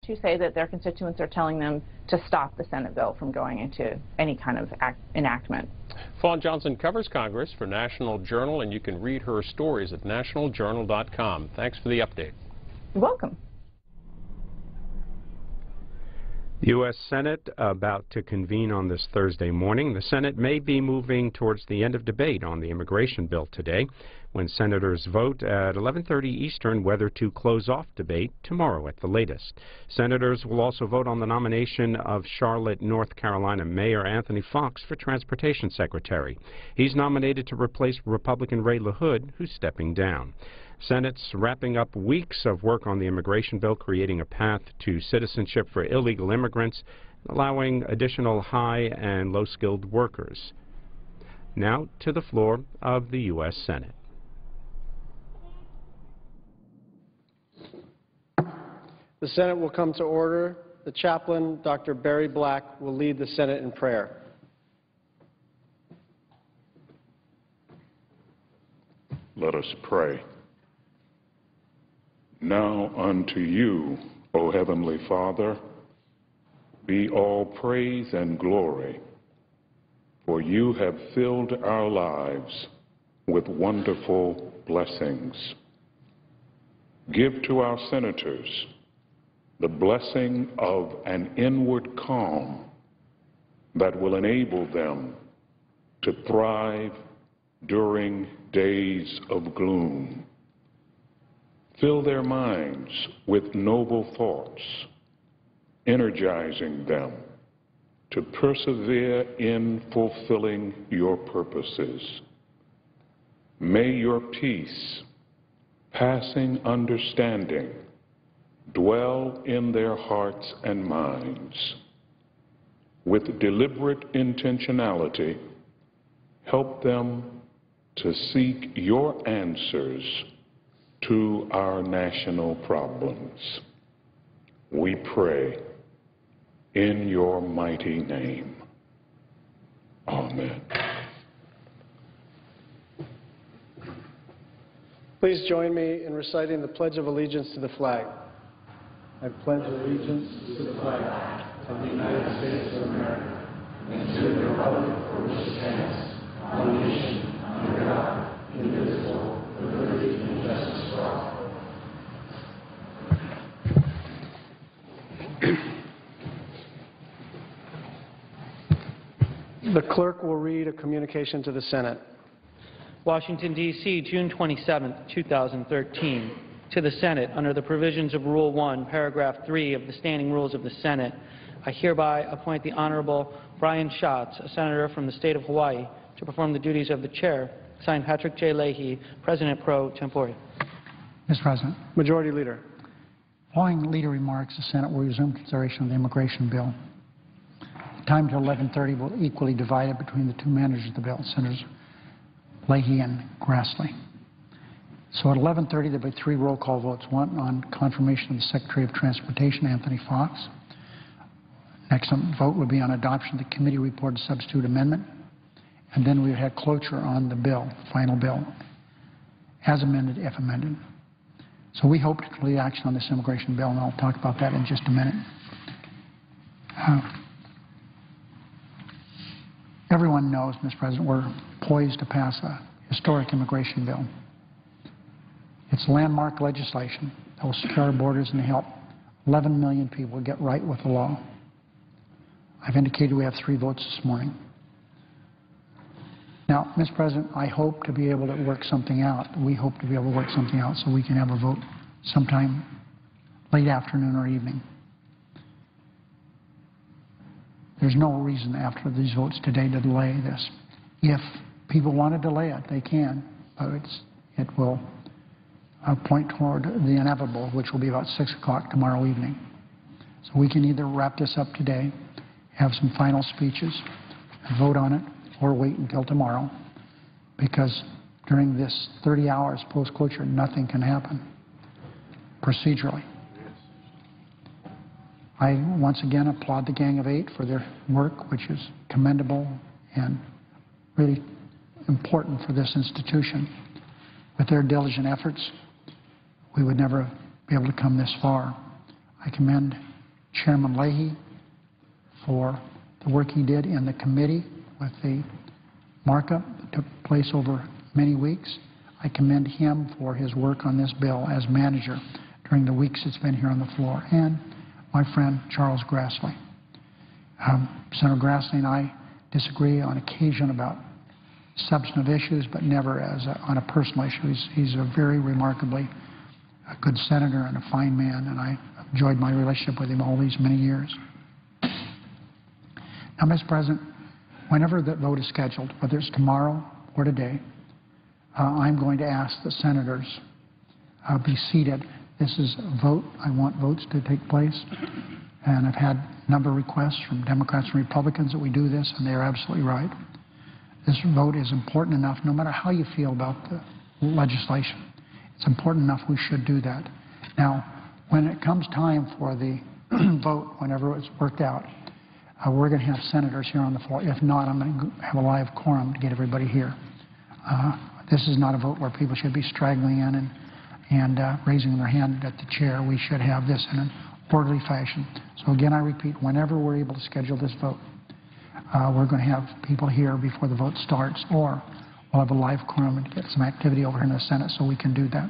to say that their constituents are telling them to stop the Senate bill from going into any kind of enactment. Fawn Johnson covers Congress for National Journal, and you can read her stories at nationaljournal.com. Thanks for the update. You're welcome. The U.S. Senate about to convene on this Thursday morning. The Senate may be moving towards the end of debate on the immigration bill today, when senators vote at 11:30 Eastern whether to close off debate tomorrow at the latest. Senators will also vote on the nomination of Charlotte, North Carolina Mayor Anthony Foxx for Transportation Secretary. He's nominated to replace Republican Ray LaHood, who's stepping down. Senate's wrapping up weeks of work on the immigration bill, creating a path to citizenship for illegal immigrants, allowing additional high and low-skilled workers. Now to the floor of the U.S. Senate. The Senate will come to order. The chaplain, Dr. Barry Black, will lead the Senate in prayer. Let us pray. Now unto you, O Heavenly Father, be all praise and glory, for you have filled our lives with wonderful blessings. Give to our senators the blessing of an inward calm that will enable them to thrive during days of gloom. Fill their minds with noble thoughts, energizing them to persevere in fulfilling your purposes. May your peace, passing understanding, dwell in their hearts and minds. With deliberate intentionality, help them to seek your answers to our national problems. We pray in your mighty name. Amen. Please join me in reciting the Pledge of Allegiance to the flag. I pledge allegiance to the flag of the United States of America and to the republic for which it stands, one nation, under God, indivisible, with liberty and justice for all. The clerk will read a communication to the Senate. Washington, D.C., June 27, 2013. To the Senate, under the provisions of Rule 1, Paragraph 3 of the Standing Rules of the Senate, I hereby appoint the Honorable Brian Schatz, a senator from the state of Hawaii, to perform the duties of the chair. Signed, Patrick J. Leahy, President pro tempore. Mr. President. Majority Leader. Following leader remarks, the Senate will resume consideration of the immigration bill. The time till 11:30 will be equally divided between the two managers of the bill, Senators Leahy and Grassley. So at 11:30, there will be 3 roll call votes. One on confirmation of the Secretary of Transportation, Anthony Foxx. Next vote will be on adoption of the committee report substitute amendment. And then we would have cloture on the bill, final bill, as amended, if amended. So we hope to complete action on this immigration bill, and I'll talk about that in just a minute. Everyone knows, Mr. President, we're poised to pass a historic immigration bill. It's landmark legislation that will secure our borders and help 11 million people get right with the law. I've indicated we have 3 votes this morning. Now, Mr. President, I hope to be able to work something out. We hope to be able to work something out so we can have a vote sometime late afternoon or evening. There's no reason after these votes today to delay this. If people want to delay it, they can, but it will point toward the inevitable, which will be about 6 o'clock tomorrow evening. So we can either wrap this up today, have some final speeches, and vote on it, or wait until tomorrow, because during this 30 hours post-cloture, nothing can happen procedurally. I once again applaud the Gang of 8 for their work, which is commendable and really important for this institution. With their diligent efforts, we would never be able to come this far. I commend Chairman Leahy for the work he did in the committee with the markup that took place over many weeks. I commend him for his work on this bill as manager during the weeks it's been here on the floor, and my friend Charles Grassley. Senator Grassley and I disagree on occasion about substantive issues, but never on a personal issue. He's a very remarkably good senator and a fine man, and I enjoyed my relationship with him all these many years. Now, Mr. President, whenever the vote is scheduled, whether it's tomorrow or today, I'm going to ask the senators be seated. This is a vote. I want votes to take place. And I've had a number of requests from Democrats and Republicans that we do this, and they're absolutely right. This vote is important enough, no matter how you feel about the legislation. It's important enough we should do that. Now, when it comes time for the vote, whenever it's worked out, we're going to have senators here on the floor. If not, I'm going to have a live quorum to get everybody here. This is not a vote where people should be straggling in and raising their hand at the chair. We should have this in an orderly fashion. So again, I repeat, whenever we're able to schedule this vote, we're going to have people here before the vote starts, or we'll have a live quorum and get some activity over here in the Senate so we can do that.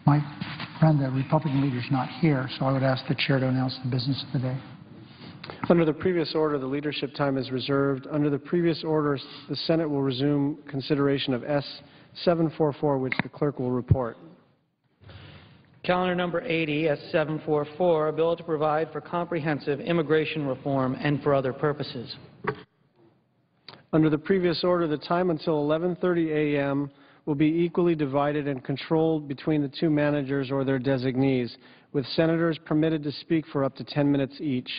My friend, the Republican leader, is not here, so I would ask the chair to announce the business of the day. Under the previous order, the leadership time is reserved. Under the previous order, the Senate will resume consideration of S-744, which the clerk will report. Calendar number 80, S-744, a bill to provide for comprehensive immigration reform and for other purposes. Under the previous order, the time until 11:30 a.m. will be equally divided and controlled between the two managers or their designees, with senators permitted to speak for up to 10 minutes each.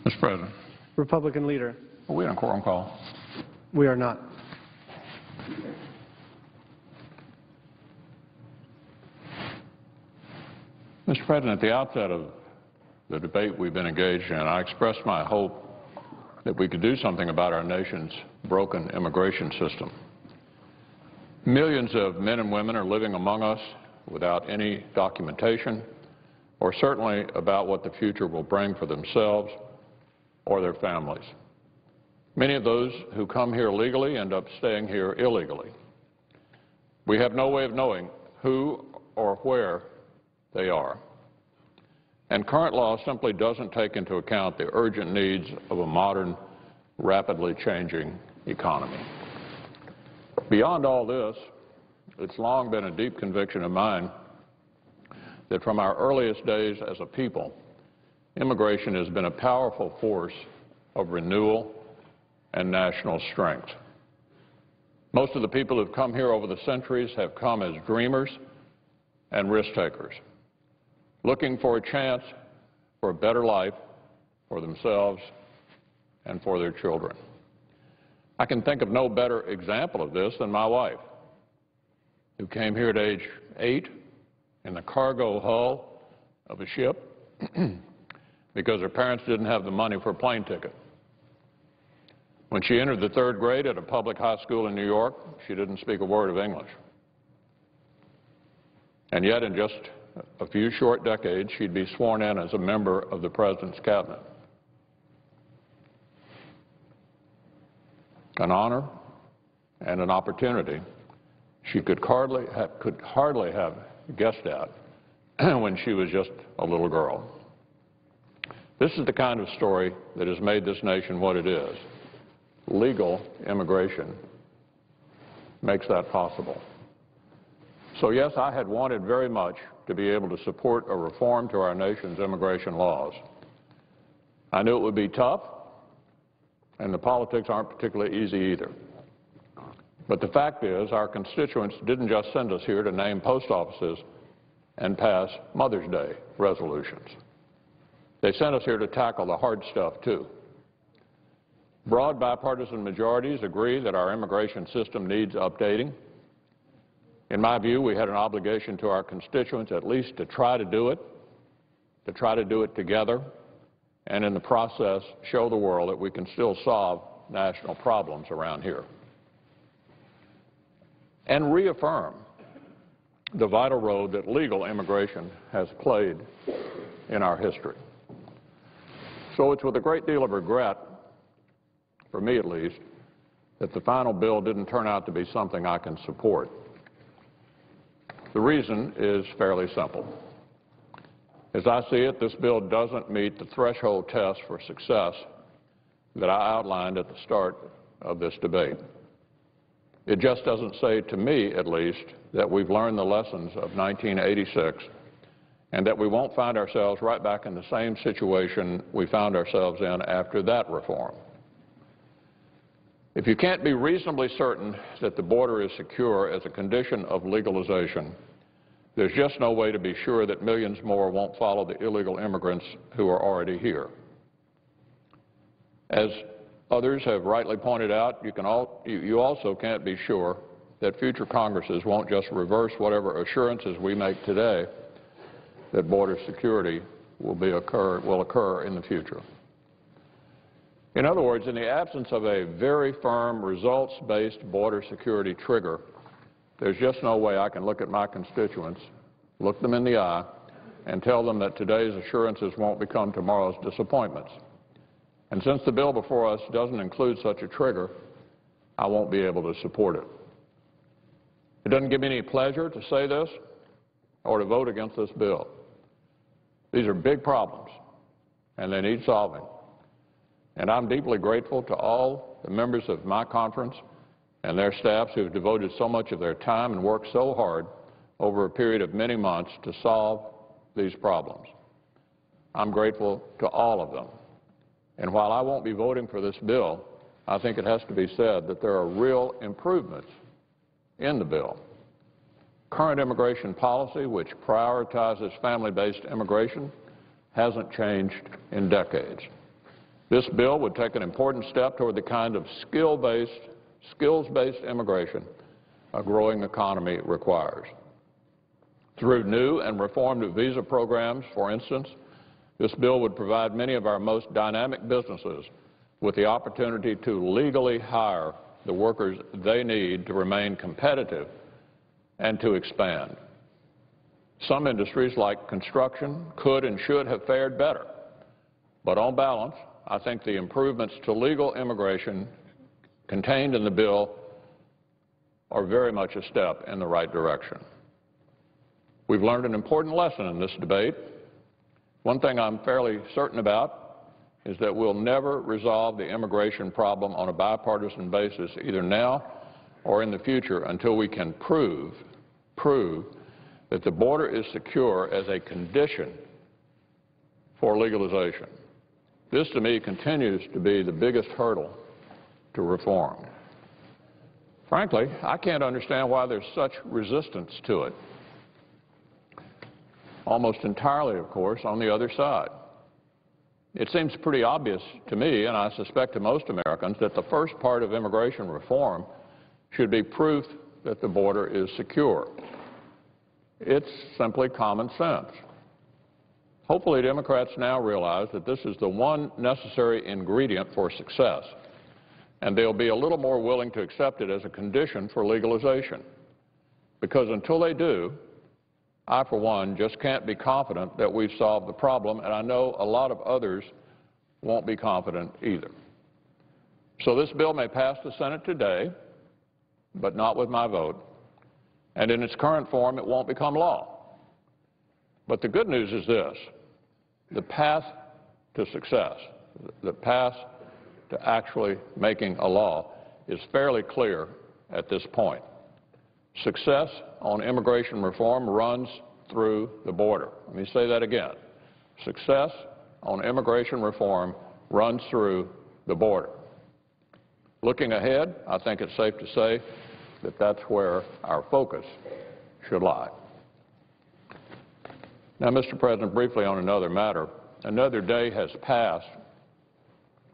Mr. President. Republican leader. Are we on a quorum call? We are not. Mr. President, at the outset of the debate we've been engaged in, I expressed my hope that we could do something about our nation's broken immigration system. Millions of men and women are living among us without any documentation or certainly about what the future will bring for themselves or their families. Many of those who come here legally end up staying here illegally. We have no way of knowing who or where they are. And current law simply doesn't take into account the urgent needs of a modern, rapidly changing economy. Beyond all this, it's long been a deep conviction of mine that from our earliest days as a people, immigration has been a powerful force of renewal and national strength. Most of the people who have come here over the centuries have come as dreamers and risk takers, looking for a chance for a better life for themselves and for their children. I can think of no better example of this than my wife, who came here at age 8 in the cargo hull of a ship because her parents didn't have the money for a plane ticket. When she entered the 3rd grade at a public high school in New York, she didn't speak a word of English. And yet, in just a few short decades, she'd be sworn in as a member of the President's cabinet. An honor and an opportunity she could hardly have guessed at when she was just a little girl. This is the kind of story that has made this nation what it is. Legal immigration makes that possible. So yes, I had wanted very much to be able to support a reform to our nation's immigration laws. I knew it would be tough, and the politics aren't particularly easy either. But the fact is, our constituents didn't just send us here to name post offices and pass Mother's Day resolutions. They sent us here to tackle the hard stuff, too. Broad bipartisan majorities agree that our immigration system needs updating. In my view, we had an obligation to our constituents at least to try to do it together, and in the process show the world that we can still solve national problems around here. And reaffirm the vital role that legal immigration has played in our history. So it's with a great deal of regret, for me at least, that the final bill didn't turn out to be something I can support. The reason is fairly simple. As I see it, this bill doesn't meet the threshold test for success that I outlined at the start of this debate. It just doesn't say, to me at least, that we've learned the lessons of 1986 and that we won't find ourselves right back in the same situation we found ourselves in after that reform. If you can't be reasonably certain that the border is secure as a condition of legalization, there's just no way to be sure that millions more won't follow the illegal immigrants who are already here. As others have rightly pointed out, you also can't be sure that future Congresses won't just reverse whatever assurances we make today that border security will occur in the future. In other words, in the absence of a very firm, results-based border security trigger, there's just no way I can look at my constituents, look them in the eye, and tell them that today's assurances won't become tomorrow's disappointments. And since the bill before us doesn't include such a trigger, I won't be able to support it. It doesn't give me any pleasure to say this or to vote against this bill. These are big problems, and they need solving. And I'm deeply grateful to all the members of my conference and their staffs who have devoted so much of their time and worked so hard over a period of many months to solve these problems. I'm grateful to all of them. And while I won't be voting for this bill, I think it has to be said that there are real improvements in the bill. Current immigration policy, which prioritizes family-based immigration, hasn't changed in decades. This bill would take an important step toward the kind of skills-based immigration a growing economy requires. Through new and reformed visa programs, for instance, this bill would provide many of our most dynamic businesses with the opportunity to legally hire the workers they need to remain competitive and to expand. Some industries, like construction, could and should have fared better. But on balance, I think the improvements to legal immigration contained in the bill are very much a step in the right direction. We've learned an important lesson in this debate. One thing I'm fairly certain about is that we'll never resolve the immigration problem on a bipartisan basis, either now or in the future, until we can prove that the border is secure as a condition for legalization. This, to me, continues to be the biggest hurdle to reform. Frankly, I can't understand why there's such resistance to it. Almost entirely, of course, on the other side. It seems pretty obvious to me, and I suspect to most Americans, that the first part of immigration reform should be proof that the border is secure. It's simply common sense. Hopefully, Democrats now realize that this is the one necessary ingredient for success, and they'll be a little more willing to accept it as a condition for legalization. Because until they do, I, for one, just can't be confident that we've solved the problem, and I know a lot of others won't be confident either. So this bill may pass the Senate today, but not with my vote, and in its current form, it won't become law. But the good news is this: the path to success, the path to actually making a law is fairly clear at this point. Success on immigration reform runs through the border. Let me say that again. Success on immigration reform runs through the border. Looking ahead, I think it's safe to say that that's where our focus should lie. Now, Mr. President, briefly on another matter, another day has passed,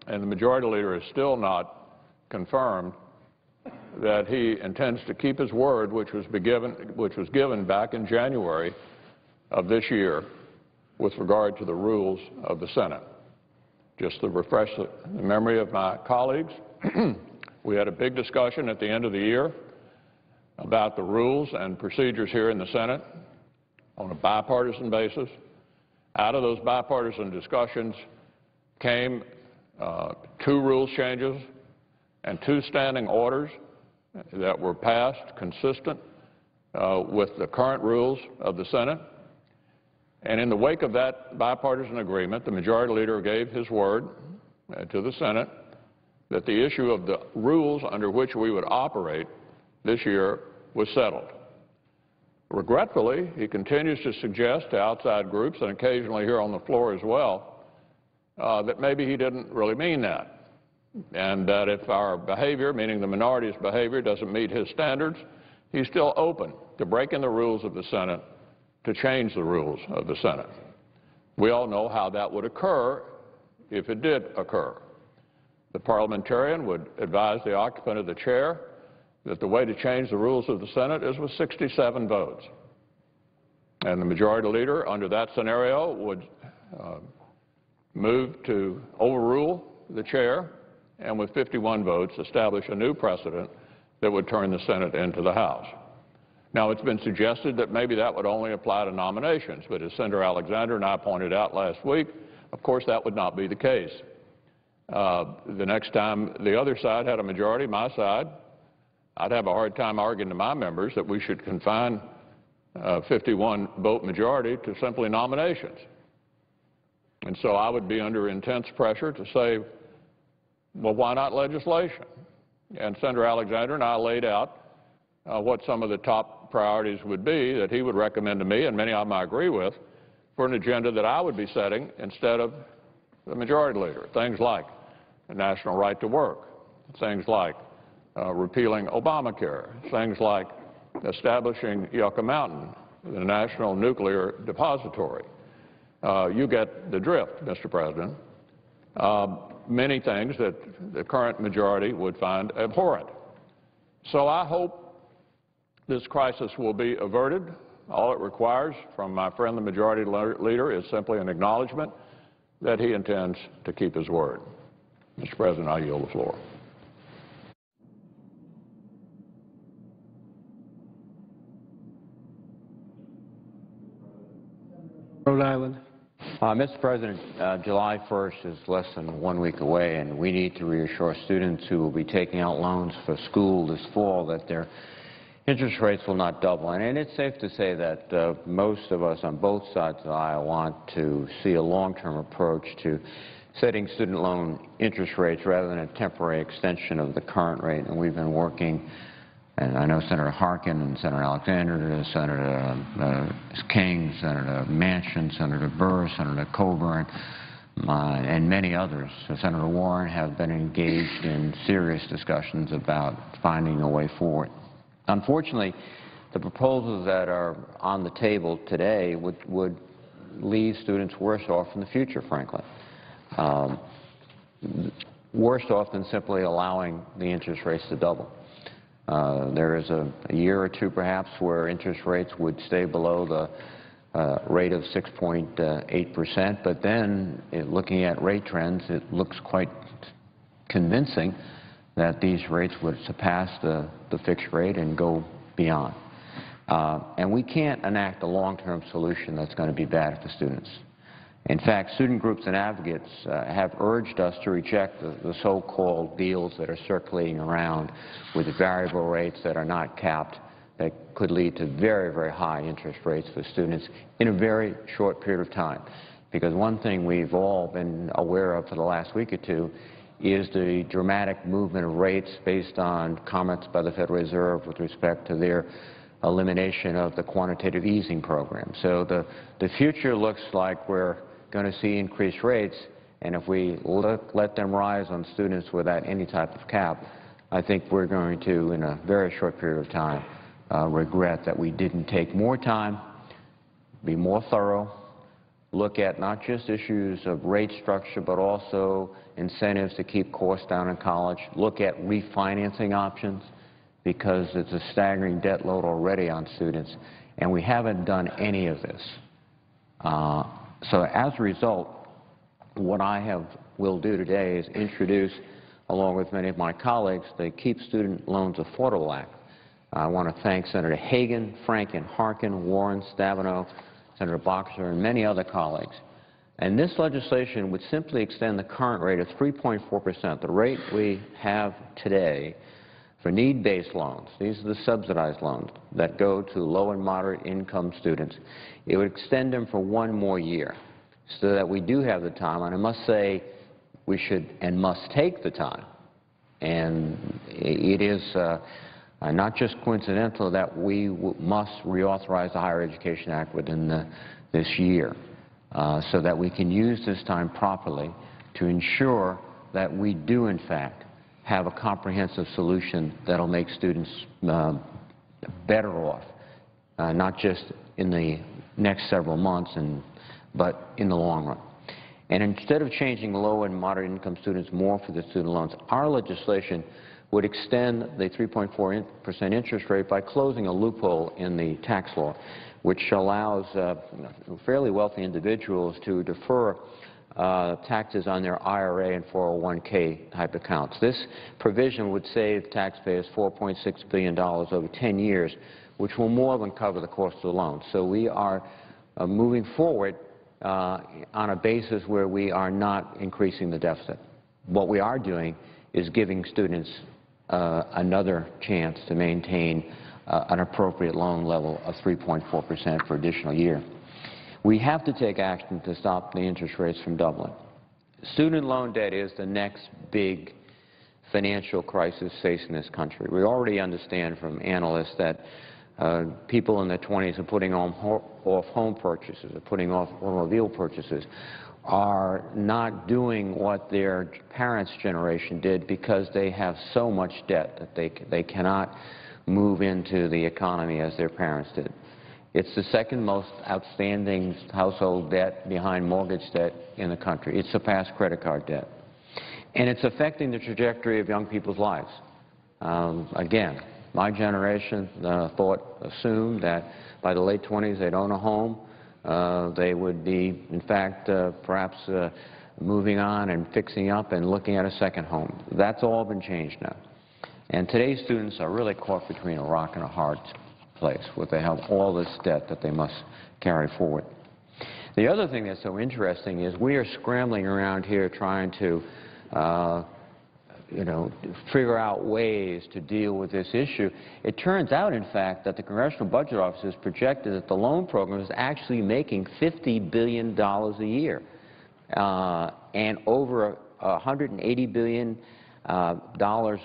and the Majority Leader has still not confirmed that he intends to keep his word, which was given back in January of this year with regard to the rules of the Senate. Just to refresh the memory of my colleagues, we had a big discussion at the end of the year about the rules and procedures here in the Senate on a bipartisan basis. Out of those bipartisan discussions came 2 rules changes and 2 standing orders that were passed consistent with the current rules of the Senate. And in the wake of that bipartisan agreement, the Majority Leader gave his word to the Senate that the issue of the rules under which we would operate this year was settled. Regretfully, he continues to suggest to outside groups and occasionally here on the floor as well that maybe he didn't really mean that, and that if our behavior, meaning the minority's behavior, doesn't meet his standards, he's still open to breaking the rules of the Senate to change the rules of the Senate. We all know how that would occur if it did occur. The parliamentarian would advise the occupant of the chair that the way to change the rules of the Senate is with 67 votes. And the Majority Leader, under that scenario, would move to overrule the chair and with 51 votes establish a new precedent that would turn the Senate into the House. Now, it's been suggested that maybe that would only apply to nominations, but as Senator Alexander and I pointed out last week, of course that would not be the case. The next time the other side had a majority, my side, I'd have a hard time arguing to my members that we should confine 51-vote majority to simply nominations. And so I would be under intense pressure to say, well, why not legislation? And Senator Alexander and I laid out what some of the top priorities would be that he would recommend to me, and many of them I agree with, for an agenda that I would be setting instead of the Majority Leader. Things like the national right to work, things like repealing Obamacare, things like establishing Yucca Mountain, the National Nuclear Depository. You get the drift, Mr. President. Many things that the current majority would find abhorrent. So I hope this crisis will be averted. All it requires from my friend the Majority Leader is simply an acknowledgement that he intends to keep his word. Mr. President, I yield the floor. Rhode Island. Mr. President, July 1st is less than 1 week away, and we need to reassure students who will be taking out loans for school this fall that their interest rates will not double. And it's safe to say that most of us on both sides of the aisle want to see a long-term approach to setting student loan interest rates rather than a temporary extension of the current rate. And we've been working, and I know Senator Harkin and Senator Alexander, Senator King, Senator Manchin, Senator Burr, Senator Coburn, and many others, Senator Warren, have been engaged in serious discussions about finding a way forward. Unfortunately, the proposals that are on the table today would leave students worse off in the future, frankly. Worse off than simply allowing the interest rates to double. There is a year or two, perhaps, where interest rates would stay below rate of 6.8%, but then looking at rate trends, it looks quite convincing that these rates would surpass the fixed rate and go beyond. And we can't enact a long-term solution that's going to be bad for students. In fact, student groups and advocates have urged us to reject the so-called deals that are circulating around with variable rates that are not capped, that could lead to very, very high interest rates for students in a very short period of time. Because one thing we've all been aware of for the last week or two is the dramatic movement of rates based on comments by the Federal Reserve with respect to their elimination of the quantitative easing program. So the future looks like we're going to see increased rates, and if we let them rise on students without any type of cap, I think we're going to, in a very short period of time, regret that we didn't take more time, be more thorough, look at not just issues of rate structure, but also incentives to keep costs down in college, look at refinancing options, because it's a staggering debt load already on students, and we haven't done any of this. So as a result, what I will do today is introduce, along with many of my colleagues, the Keep Student Loans Affordable Act. I want to thank Senator Hagan, Franken, Harkin, Warren, Stabenow, Senator Boxer, and many other colleagues. And this legislation would simply extend the current rate of 3.4%, the rate we have today, for need-based loans. These are the subsidized loans that go to low and moderate income students. It would extend them for 1 more year so that we do have the time, and I must say we should and must take the time. And it is not just coincidental that we must reauthorize the Higher Education Act within this year so that we can use this time properly to ensure that we do, in fact, have a comprehensive solution that will make students better off, not just in the next several months, but in the long run. And instead of changing low and moderate income students more for the student loans, our legislation would extend the 3.4% interest rate by closing a loophole in the tax law, which allows fairly wealthy individuals to defer taxes on their IRA and 401k type accounts. This provision would save taxpayers $4.6 billion over 10 years, which will more than cover the cost of the loan. So we are moving forward on a basis where we are not increasing the deficit. What we are doing is giving students another chance to maintain an appropriate loan level of 3.4% for additional year. We have to take action to stop the interest rates from doubling. Student loan debt is the next big financial crisis facing this country. We already understand from analysts that people in their 20s are putting off home purchases, are putting off automobile purchases, are not doing what their parents' generation did because they have so much debt that they cannot move into the economy as their parents did. It's the second most outstanding household debt behind mortgage debt in the country. It surpassed credit card debt. And it's affecting the trajectory of young people's lives. Again, my generation assumed that by the late 20s they'd own a home. They would be, in fact, perhaps moving on and fixing up and looking at a second home. That's all been changed now. And today's students are really caught between a rock and a hard place where they have all this debt that they must carry forward. The other thing that's so interesting is we are scrambling around here trying to figure out ways to deal with this issue. It turns out, in fact, that the Congressional Budget Office has projected that the loan program is actually making $50 billion a year, and over $180 billion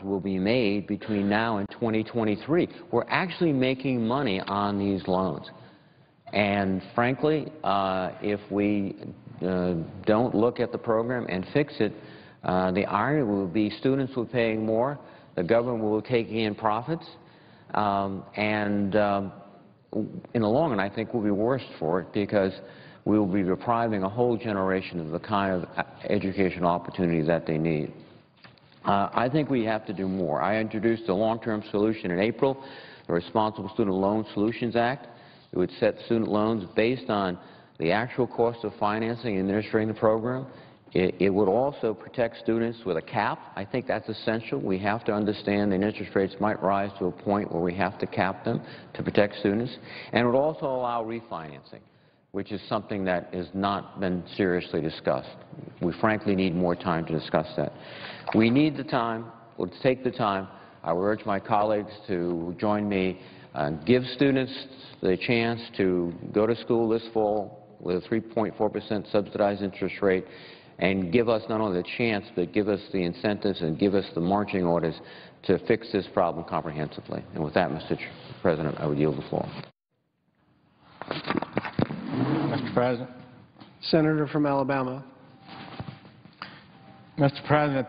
will be made between now and 2023. We're actually making money on these loans. And frankly, if we don't look at the program and fix it, the irony will be students will be paying more, the government will be taking in profits, and in the long run, I think we'll be worse for it because we will be depriving a whole generation of the kind of educational opportunity that they need. I think we have to do more. I introduced a long-term solution in April, the Responsible Student Loan Solutions Act. It would set student loans based on the actual cost of financing and administering the program. It would also protect students with a cap. I think that's essential. We have to understand that interest rates might rise to a point where we have to cap them to protect students. And it would also allow refinancing, which is something that has not been seriously discussed. We frankly need more time to discuss that. We need the time. Let's take the time. I would urge my colleagues to join me and give students the chance to go to school this fall with a 3.4% subsidized interest rate, and give us not only the chance, but give us the incentives and give us the marching orders to fix this problem comprehensively. And with that, Mr. President, I would yield the floor. Mr. President. Senator from Alabama. Mr. President,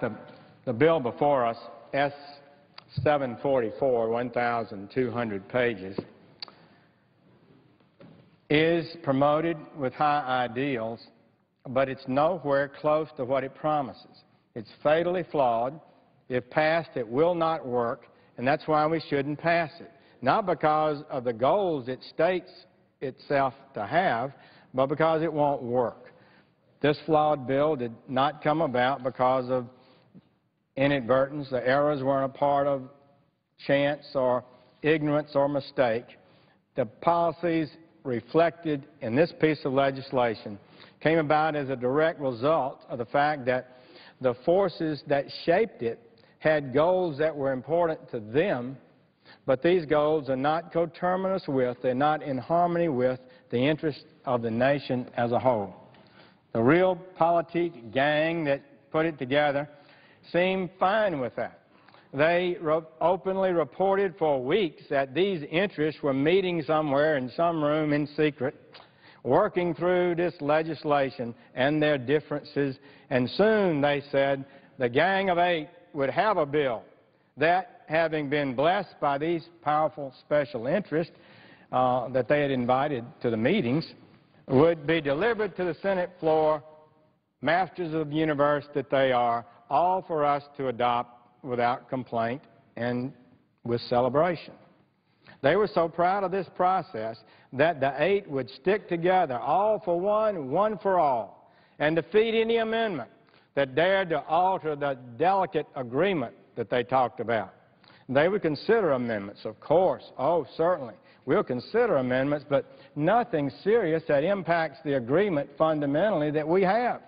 the bill before us, S-744, 1,200 pages, is promoted with high ideals, but it's nowhere close to what it promises. It's fatally flawed. If passed, it will not work, and that's why we shouldn't pass it. Not because of the goals it states itself to have, but because it won't work. This flawed bill did not come about because of inadvertence. The errors weren't a part of chance or ignorance or mistake. The policies reflected in this piece of legislation came about as a direct result of the fact that the forces that shaped it had goals that were important to them, but these goals are not coterminous with, they're not in harmony with the interests of the nation as a whole. The realpolitik gang that put it together seemed fine with that. They openly reported for weeks that these interests were meeting somewhere in some room in secret, working through this legislation and their differences, and soon, they said, the Gang of Eight would have a bill that, having been blessed by these powerful special interests that they had invited to the meetings, would be delivered to the Senate floor, masters of the universe that they are, all for us to adopt without complaint and with celebration. They were so proud of this process that the eight would stick together, all for one, one for all, and defeat any amendment that dared to alter the delicate agreement that they talked about. They would consider amendments, of course. Oh, certainly. We'll consider amendments, but nothing serious that impacts the agreement fundamentally that we have.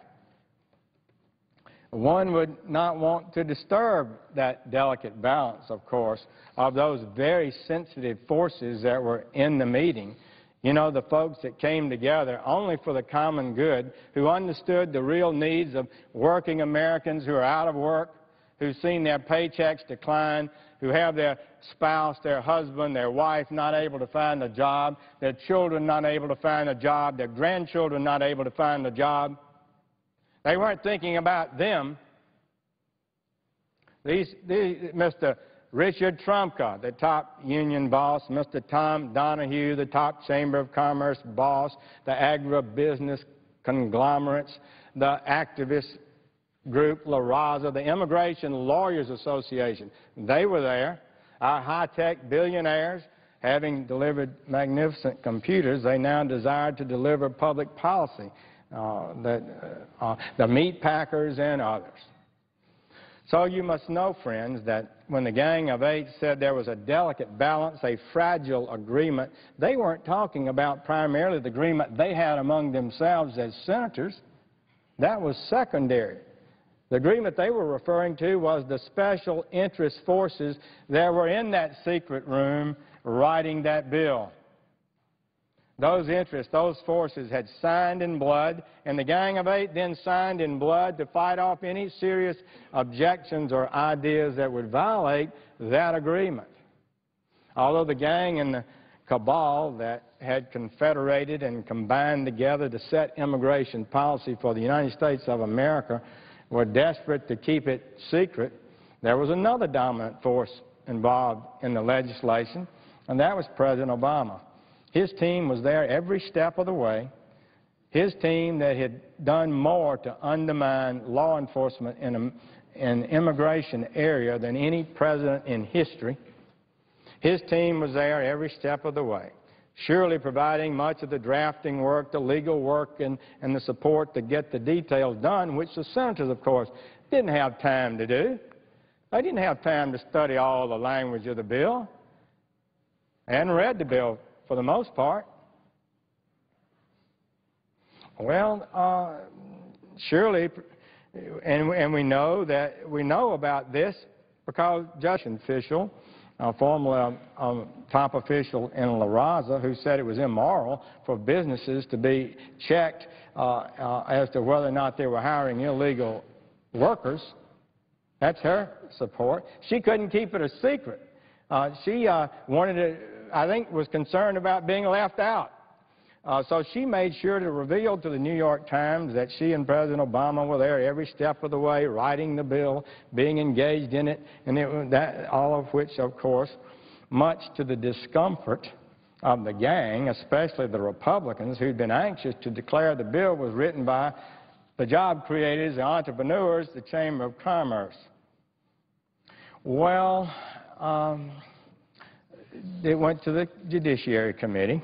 One would not want to disturb that delicate balance, of course, of those very sensitive forces that were in the meeting. You know, the folks that came together only for the common good, who understood the real needs of working Americans who are out of work, who've seen their paychecks decline, who have their spouse, their husband, their wife not able to find a job, their children not able to find a job, their grandchildren not able to find a job. They weren't thinking about them. Mr. Richard Trumka, the top union boss, Mr. Tom Donahue, the top Chamber of Commerce boss, the agribusiness conglomerates, the activist group La Raza, the Immigration Lawyers Association. They were there. Our high-tech billionaires, having delivered magnificent computers, they now desired to deliver public policy. The meat packers and others. So you must know, friends, that when the Gang of Eight said there was a delicate balance, a fragile agreement, they weren't talking about primarily the agreement they had among themselves as senators. That was secondary. The agreement they were referring to was the special interest forces that were in that secret room writing that bill. Those interests, those forces had signed in blood, and the Gang of Eight then signed in blood to fight off any serious objections or ideas that would violate that agreement. Although the gang and the cabal that had confederated and combined together to set immigration policy for the United States of America were desperate to keep it secret, there was another dominant force involved in the legislation, and that was President Obama. His team was there every step of the way. His team that had done more to undermine law enforcement in an immigration area than any president in history. His team was there every step of the way surely providing much of the drafting work, the legal work, and the support to get the details done, which the senators, of course, didn't have time to do. They didn't have time to study all the language of the bill and read the bill for the most part. Well, surely, and we know about this because Justice official, formerly a top official in La Raza, who said it was immoral for businesses to be checked as to whether or not they were hiring illegal workers. That's her support. She couldn't keep it a secret. She wanted to, I think, was concerned about being left out. So she made sure to reveal to the New York Times that she and President Obama were there every step of the way, writing the bill, being engaged in it, and all of which, of course, much to the discomfort of the gang, especially the Republicans, who'd been anxious to declare the bill was written by the job creators, the entrepreneurs, the Chamber of Commerce. Well, it went to the Judiciary Committee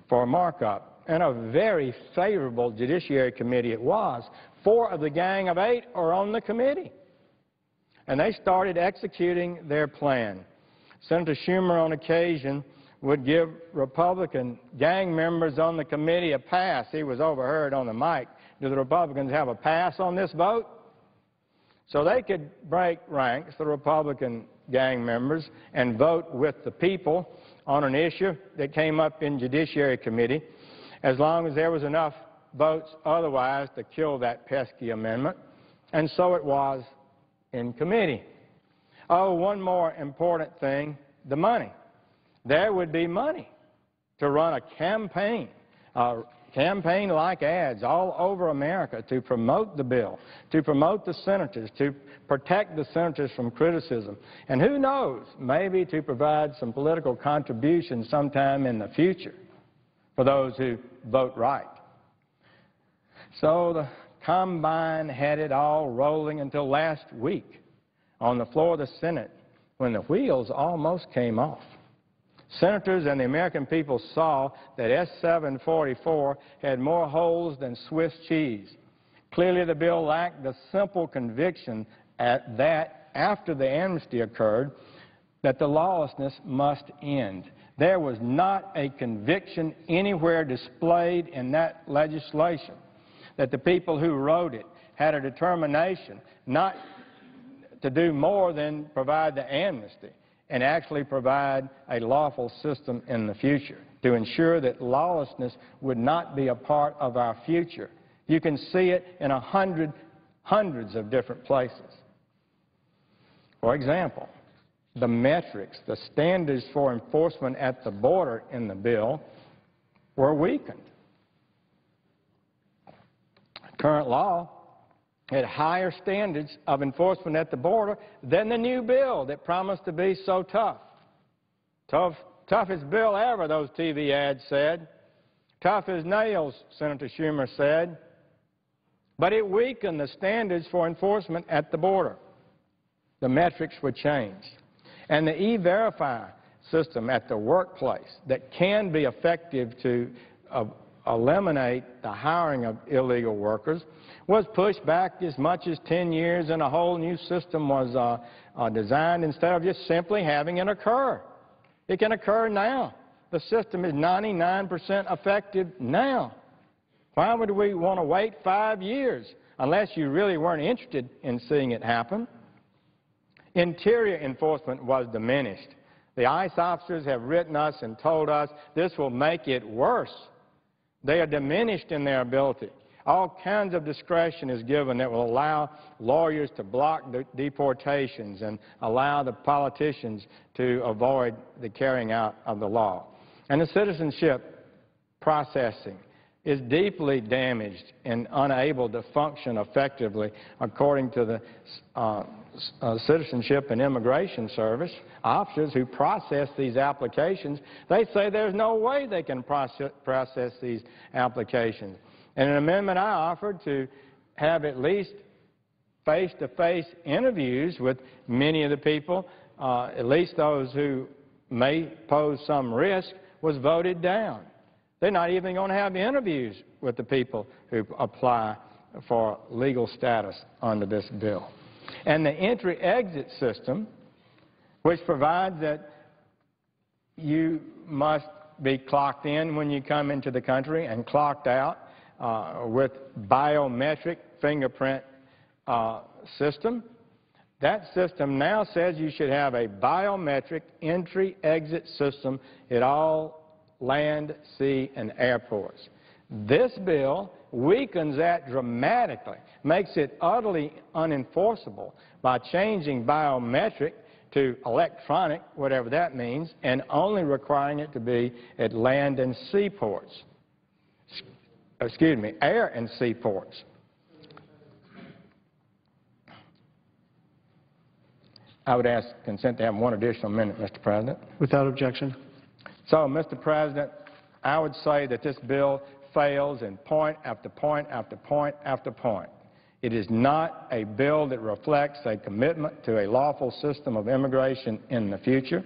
for a markup, and a very favorable Judiciary Committee it was. 4 of the gang of 8 are on the committee, and they started executing their plan. Senator Schumer, on occasion, would give Republican gang members on the committee a pass. He was overheard on the mic. Do the Republicans have a pass on this vote? So they could break ranks, the Republican gang members, and vote with the people on an issue that came up in Judiciary Committee, as long as there was enough votes otherwise to kill that pesky amendment. And so it was in committee. Oh, one more important thing, the money. There would be money to run a campaign-like ads all over America to promote the bill, to promote the senators, to protect the senators from criticism, and who knows, maybe to provide some political contributions sometime in the future for those who vote right. So the Combine had it all rolling until last week on the floor of the Senate, when the wheels almost came off. Senators and the American people saw that S-744 had more holes than Swiss cheese. Clearly, the bill lacked the simple conviction that after the amnesty occurred, that the lawlessness must end. There was not a conviction anywhere displayed in that legislation that the people who wrote it had a determination not to do more than provide the amnesty, and actually provide a lawful system in the future to ensure that lawlessness would not be a part of our future. You can see it in hundreds of different places. For example, the metrics, the standards for enforcement at the border in the bill were weakened. Current law had higher standards of enforcement at the border than the new bill that promised to be so tough. Toughest bill ever, those TV ads said. Tough as nails, Senator Schumer said. But it weakened the standards for enforcement at the border. The metrics were changed. And the E-Verify system at the workplace that can be effective to eliminate the hiring of illegal workers was pushed back as much as 10 years, and a whole new system was designed instead of just simply having it occur. It can occur now. The system is 99% effective now. Why would we want to wait 5 years unless you really weren't interested in seeing it happen? Interior enforcement was diminished. The ICE officers have written us and told us this will make it worse. They are diminished in their ability. All kinds of discretion is given that will allow lawyers to block deportations and allow the politicians to avoid the carrying out of the law. And the citizenship processing is deeply damaged and unable to function effectively, according to the Citizenship and Immigration Service. Officers who process these applications, they say there's no way they can process these applications. And an amendment I offered to have at least face-to-face interviews with many of the people, at least those who may pose some risk, was voted down. They're not even going to have interviews with the people who apply for legal status under this bill. And the entry-exit system, which provides that you must be clocked in when you come into the country and clocked out with biometric fingerprint system. That system now says you should have a biometric entry-exit system at all land, sea, and airports. This bill weakens that dramatically, makes it utterly unenforceable by changing biometric to electronic, whatever that means, and only requiring it to be at land and seaports. Excuse me, air and seaports. I would ask consent to have one additional minute, Mr. President. Without objection. So, Mr. President, I would say that this bill fails in point after point after point after point. It is not a bill that reflects a commitment to a lawful system of immigration in the future.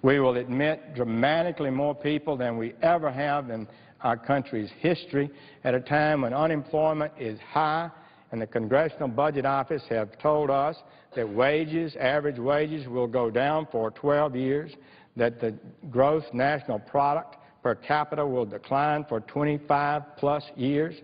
We will admit dramatically more people than we ever have in our country's history at a time when unemployment is high, and the Congressional Budget Office have told us that wages, average wages, will go down for 12 years, that the gross national product per capita will decline for 25-plus years,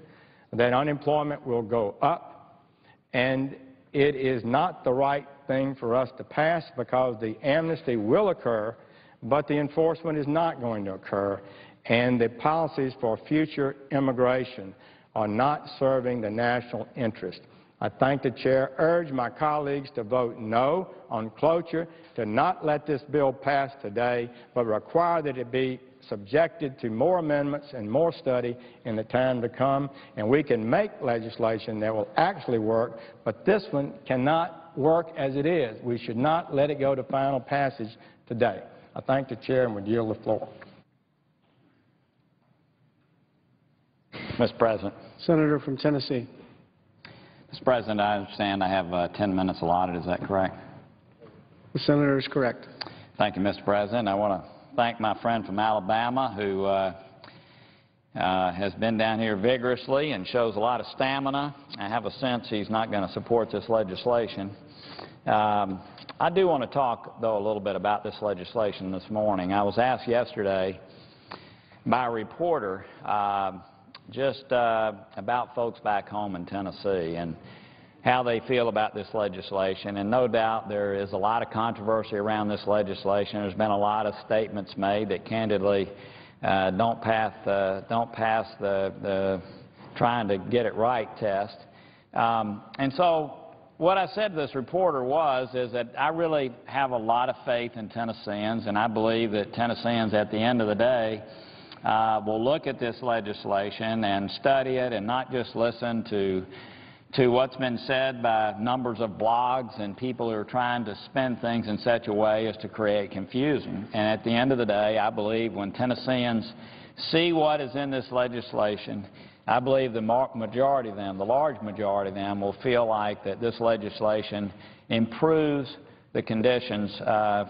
that unemployment will go up, and it is not the right thing for us to pass because the amnesty will occur, but the enforcement is not going to occur, and the policies for future immigration are not serving the national interest. I thank the Chair, urge my colleagues to vote no on cloture, to not let this bill pass today, but require that it be subjected to more amendments and more study in the time to come, and we can make legislation that will actually work, but this one cannot work as it is. We should not let it go to final passage today. I thank the Chair and would yield the floor. Mr. President. Senator from Tennessee. Mr. President, I understand I have 10 minutes allotted. Is that correct? The Senator is correct. Thank you, Mr. President. I want to thank my friend from Alabama who has been down here vigorously and shows a lot of stamina. I have a sense he's not going to support this legislation. I do want to talk, though, a little bit about this legislation this morning. I was asked yesterday by a reporter just about folks back home in Tennessee and how they feel about this legislation. And no doubt there is a lot of controversy around this legislation. There's been a lot of statements made that candidly don't pass the trying to get it right test. And so what I said to this reporter is that I really have a lot of faith in Tennesseans, and I believe that Tennesseans at the end of the day will look at this legislation and study it and not just listen to what's been said by numbers of blogs and people who are trying to spin things in such a way as to create confusion. And at the end of the day, I believe when Tennesseans see what is in this legislation, I believe the majority of them, the large majority of them, will feel like that this legislation improves the conditions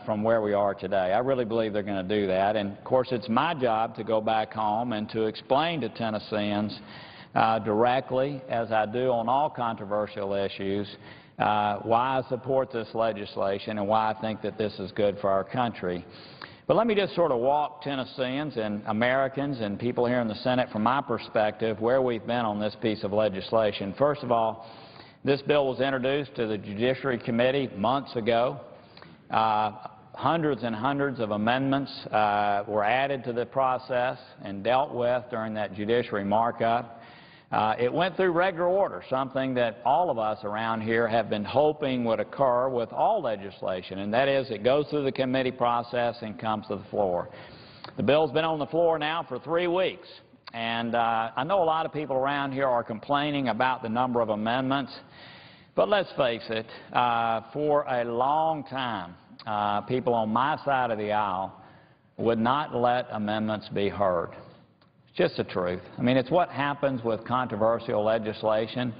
from where we are today. I really believe they're going to do that. And, of course, it's my job to go back home and to explain to Tennesseans directly, as I do on all controversial issues, why I support this legislation and why I think that this is good for our country. But let me just sort of walk Tennesseans and Americans and people here in the Senate from my perspective where we've been on this piece of legislation. First of all, this bill was introduced to the Judiciary Committee months ago. Hundreds and hundreds of amendments were added to the process and dealt with during that judiciary markup. It went through regular order, something that all of us around here have been hoping would occur with all legislation, and that is it goes through the committee process and comes to the floor. The bill's been on the floor now for 3 weeks, and I know a lot of people around here are complaining about the number of amendments, but let's face it, for a long time, people on my side of the aisle would not let amendments be heard. It's just the truth. I mean, it's what happens with controversial legislation.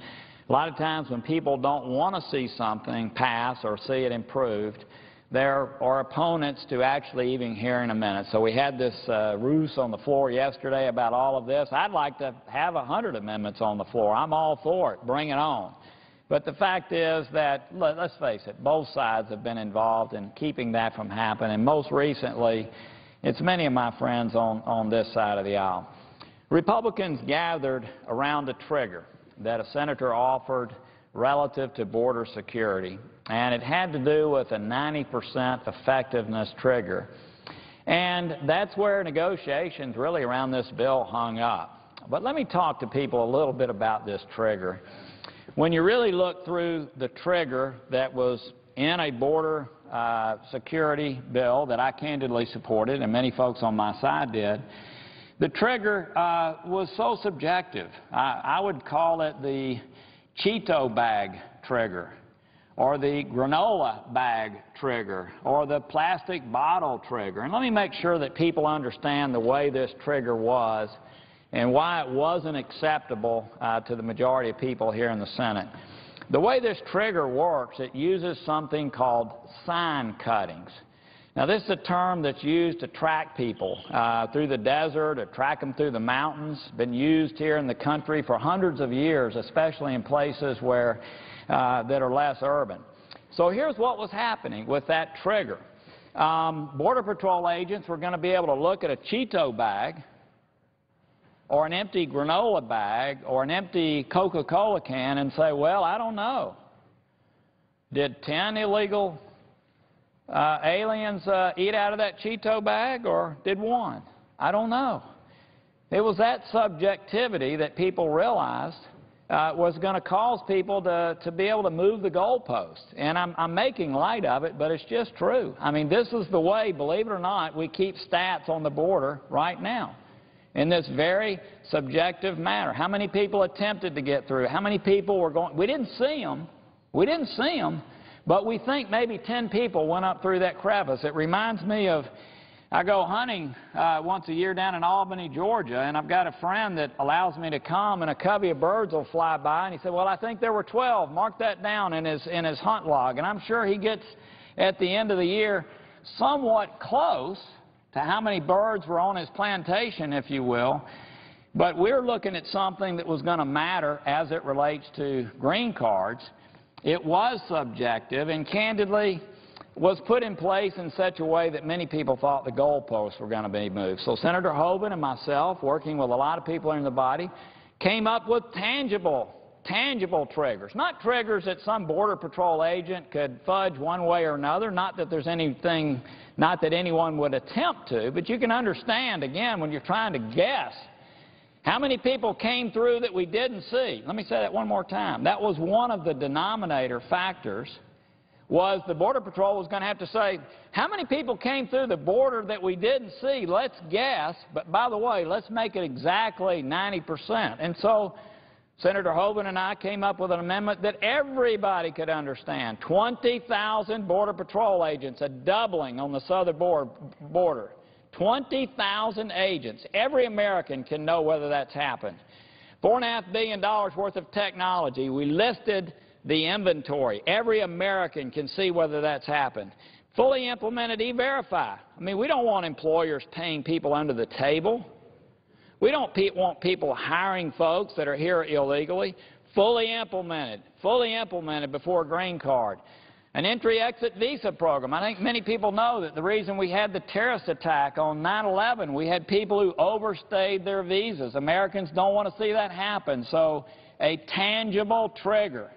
A lot of times when people don't want to see something pass or see it improved, there are opponents to actually even hearing amendments. So we had this ruse on the floor yesterday about all of this. I'd like to have 100 amendments on the floor. I'm all for it. Bring it on. But the fact is that, let's face it, both sides have been involved in keeping that from happening. And most recently, it's many of my friends on this side of the aisle. Republicans gathered around a trigger that a senator offered relative to border security, and it had to do with a 90% effectiveness trigger. And that's where negotiations really around this bill hung up. But let me talk to people a little bit about this trigger. When you really look through the trigger that was in a border security bill that I candidly supported, and many folks on my side did, the trigger was so subjective. I would call it the Cheeto bag trigger, or the granola bag trigger, or the plastic bottle trigger. And let me make sure that people understand the way this trigger was and why it wasn't acceptable to the majority of people here in the Senate. The way this trigger works, it uses something called sign cuttings. Now, this is a term that's used to track people through the desert, to track them through the mountains. Been used here in the country for hundreds of years, especially in places where that are less urban. So here's what was happening with that trigger. Border Patrol agents were going to be able to look at a Cheeto bag or an empty granola bag or an empty Coca-Cola can and say, well, I don't know. Did 10 illegal aliens eat out of that Cheeto bag, or did one? I don't know. It was that subjectivity that people realized was going to cause people to be able to move the goalpost. And I'm making light of it, but it's just true. I mean, this is the way, believe it or not, we keep stats on the border right now, in this very subjective manner. How many people attempted to get through? How many people were going? We didn't see them. We didn't see them. But we think maybe 10 people went up through that crevice. It reminds me of, I go hunting once a year down in Albany, Georgia, and I've got a friend that allows me to come, and a covey of birds will fly by, and he said, well, I think there were 12. Mark that down in his hunt log. And I'm sure he gets, at the end of the year, somewhat close to how many birds were on his plantation, if you will. But we're looking at something that was going to matter as it relates to green cards. It was subjective and candidly was put in place in such a way that many people thought the goalposts were going to be moved. So Senator Hoeven and myself, working with a lot of people in the body, came up with tangible triggers. Not triggers that some Border Patrol agent could fudge one way or another, not that there's anything, not that anyone would attempt to, but you can understand, again, when you're trying to guess how many people came through that we didn't see. Let me say that one more time. That was one of the denominator factors, was the Border Patrol was going to have to say, how many people came through the border that we didn't see? Let's guess, but by the way, let's make it exactly 90%. And so Senator Hoeven and I came up with an amendment that everybody could understand. 20,000 Border Patrol agents, a doubling on the southern border. 20,000 agents. Every American can know whether that's happened. $4.5 billion worth of technology. We listed the inventory. Every American can see whether that's happened. Fully implemented E-Verify. I mean, we don't want employers paying people under the table. We don't want people hiring folks that are here illegally. Fully implemented before a green card. An entry-exit visa program. I think many people know that the reason we had the terrorist attack on 9/11, we had people who overstayed their visas. Americans don't want to see that happen. So a tangible trigger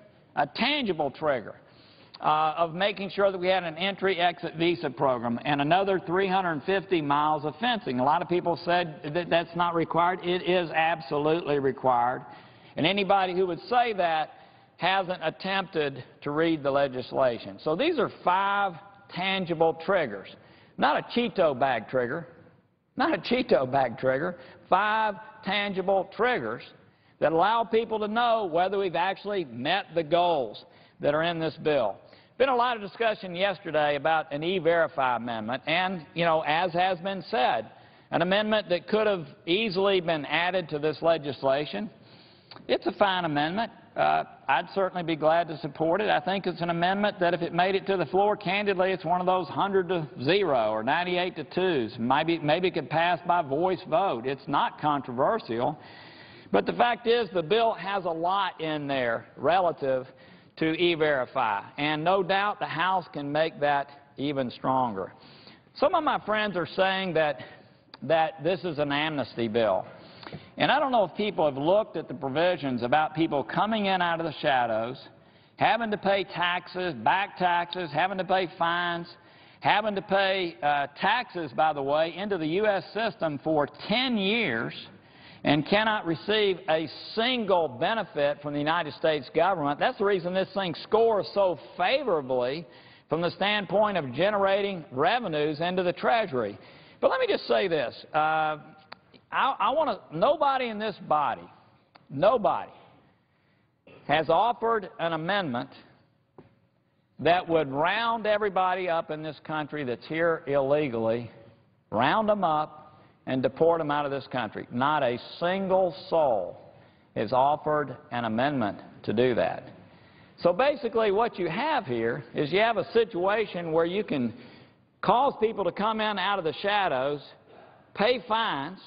of making sure that we had an entry-exit visa program, and another 350 miles of fencing. A lot of people said that that's not required. It is absolutely required. And anybody who would say that hasn't attempted to read the legislation. So these are 5 tangible triggers. Not a Cheeto bag trigger. Not a Cheeto bag trigger. 5 tangible triggers that allow people to know whether we've actually met the goals that are in this bill. Been a lot of discussion yesterday about an E-Verify amendment, and, you know, as has been said, an amendment that could have easily been added to this legislation. It's a fine amendment. I'd certainly be glad to support it. I think it's an amendment that if it made it to the floor, candidly, it's one of those 100-0 or 98-2s. Maybe it could pass by voice vote. It's not controversial. But the fact is the bill has a lot in there relative to E-Verify, and no doubt the House can make that even stronger. Some of my friends are saying that this is an amnesty bill. And I don't know if people have looked at the provisions about people coming in out of the shadows, having to pay taxes, back taxes, having to pay fines, having to pay taxes, by the way, into the U.S. system for 10 years and cannot receive a single benefit from the United States government. That's the reason this thing scores so favorably from the standpoint of generating revenues into the Treasury. But let me just say this. Nobody in this body, nobody has offered an amendment that would round everybody up in this country that's here illegally, round them up, and deport them out of this country. Not a single soul has offered an amendment to do that. So basically what you have here is you have a situation where you can cause people to come in out of the shadows, pay fines,